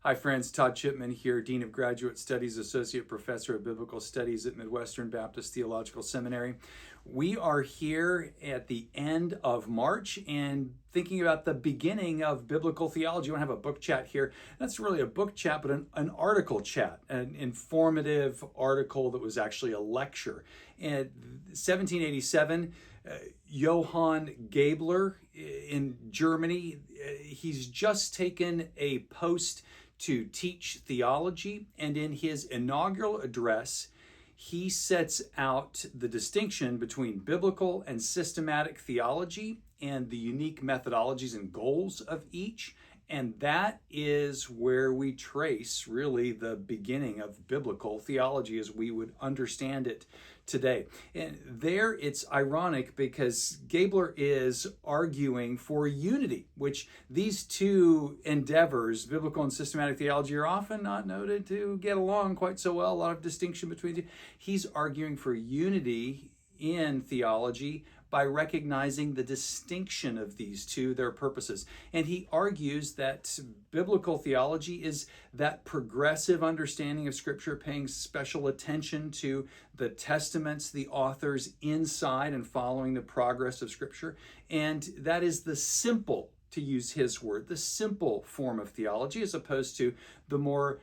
Hi friends, Todd Chipman here, Dean of Graduate Studies, Associate Professor of Biblical Studies at Midwestern Baptist Theological Seminary. We are here at the end of March and thinking about the beginning of biblical theology. We want to have a book chat here. That's really a book chat, but an article chat, an informative article that was actually a lecture. In 1787, Johann Gabler in Germany, he's just taken a post to teach theology, and in his inaugural address, he sets out the distinction between biblical and systematic theology and the unique methodologies and goals of each. And that is where we trace really the beginning of biblical theology as we would understand it today. And there it's ironic because Gabler is arguing for unity, which these two endeavors, biblical and systematic theology, are often not noted to get along quite so well. A lot of distinction between the two. He's arguing for unity in theology by recognizing the distinction of these two, their purposes. And he argues that biblical theology is that progressive understanding of Scripture, paying special attention to the testaments, the authors inside, and following the progress of Scripture. And that is the simple, to use his word, the simple form of theology, as opposed to the more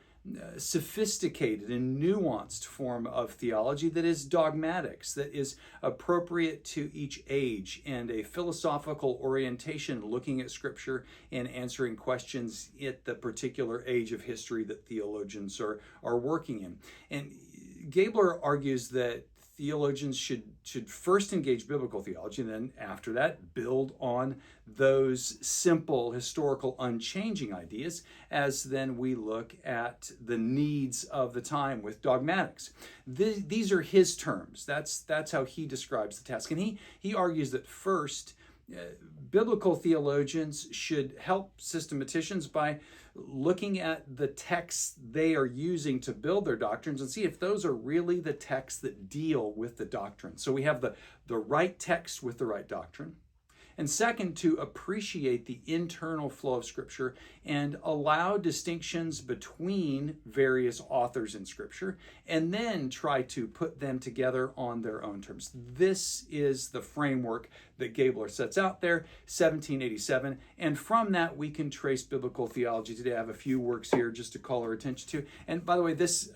sophisticated and nuanced form of theology that is dogmatics, that is appropriate to each age, and a philosophical orientation looking at Scripture and answering questions at the particular age of history that theologians are working in. And Gabler argues that theologians should first engage biblical theology, and then after that build on those simple historical unchanging ideas as then we look at the needs of the time with dogmatics. These are his terms. That's how he describes the task. And he argues that first, biblical theologians should help systematicians by looking at the texts they are using to build their doctrines and see if those are really the texts that deal with the doctrine. So we have the right text with the right doctrine. And second, to appreciate the internal flow of Scripture and allow distinctions between various authors in Scripture, and then try to put them together on their own terms. This is the framework that Gabler sets out there, 1787, and from that we can trace biblical theology today. I have a few works here just to call our attention to. And by the way, this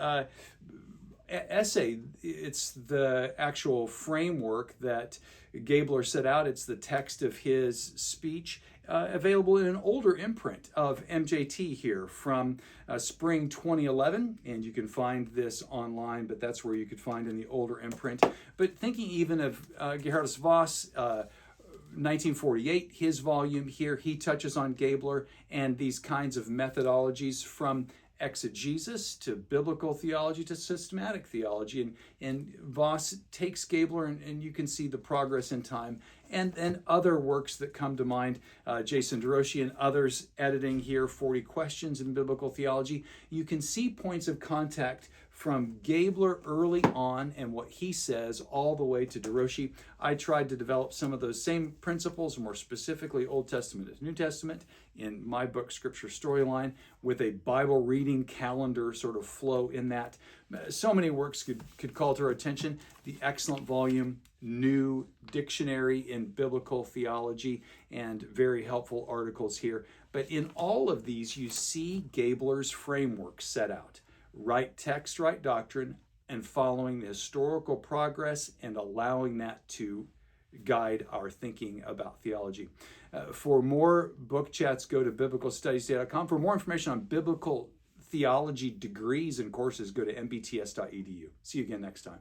essay, it's the actual framework that Gabler set out. It's the text of his speech, available in an older imprint of MJT here from spring 2011, and you can find this online, but that's where you could find in the older imprint. But thinking even of Gerhardus Voss, 1948, his volume here, he touches on Gabler and these kinds of methodologies from exegesis to biblical theology to systematic theology. And Voss takes Gabler, and you can see the progress in time. And other works that come to mind, Jason DeRoshi and others editing here, 40 Questions in Biblical Theology. You can see points of contact from Gabler early on and what he says all the way to DeRoshi. I tried to develop some of those same principles, more specifically Old Testament as New Testament, in my book, Scripture Storyline, with a Bible reading calendar sort of flow in that. So many works could call to our attention. The excellent volume, New Dictionary in Biblical Theology, and very helpful articles here. But in all of these, you see Gabler's framework set out. Right text, right doctrine, and following the historical progress and allowing that to guide our thinking about theology. For more book chats, go to biblicalstudies.com. For more information on biblical theology degrees and courses, go to mbts.edu. See you again next time.